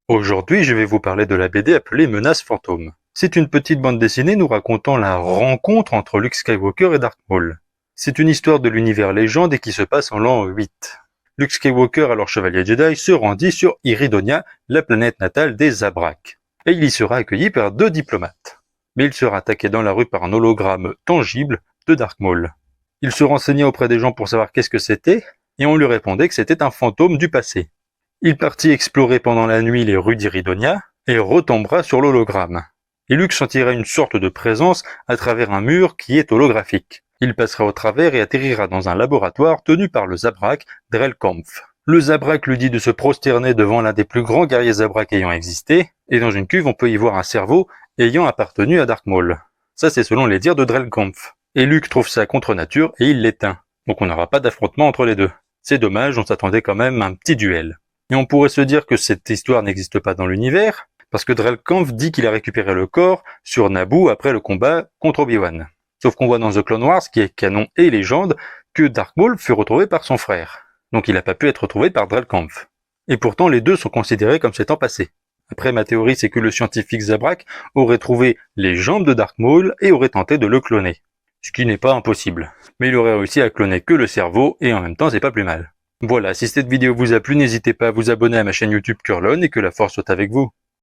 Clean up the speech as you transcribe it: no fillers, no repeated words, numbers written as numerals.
Aujourd'hui, je vais vous parler de la BD appelée Menace Fantôme. C'est une petite bande dessinée nous racontant la rencontre entre Luke Skywalker et Darth Maul. C'est une histoire de l'univers légende et qui se passe en l'an 8. Luke Skywalker, alors chevalier Jedi, se rendit sur Iridonia, la planète natale des Zabrak. Et il y sera accueilli par 2 diplomates. Mais il sera attaqué dans la rue par un hologramme tangible de Darth Maul. Il se renseignait auprès des gens pour savoir qu'est-ce que c'était, et on lui répondait que c'était un fantôme du passé. Il partit explorer pendant la nuit les rues d'Iridonia et retombera sur l'hologramme. Et Luke sentira une sorte de présence à travers un mur qui est holographique. Il passera au travers et atterrira dans un laboratoire tenu par le Zabrak Drellkampf. Le Zabrak lui dit de se prosterner devant l'un des plus grands guerriers Zabrak ayant existé, et dans une cuve on peut y voir un cerveau ayant appartenu à Darth Maul. Ça c'est selon les dires de Drellkampf. Et Luke trouve ça contre nature et il l'éteint. Donc on n'aura pas d'affrontement entre les deux. C'est dommage, on s'attendait quand même à un petit duel. Et on pourrait se dire que cette histoire n'existe pas dans l'univers, parce que Drellkampf dit qu'il a récupéré le corps sur Naboo après le combat contre Obi-Wan. Sauf qu'on voit dans The Clone Wars, qui est canon et légende, que Darth Maul fut retrouvé par son frère. Donc il n'a pas pu être retrouvé par Drellkampf. Et pourtant les deux sont considérés comme s'étant passés. Après ma théorie c'est que le scientifique Zabrak aurait trouvé les jambes de Darth Maul et aurait tenté de le cloner. Ce qui n'est pas impossible. Mais il aurait réussi à cloner que le cerveau et en même temps c'est pas plus mal. Voilà, si cette vidéo vous a plu, n'hésitez pas à vous abonner à ma chaîne YouTube Curlon et que la force soit avec vous.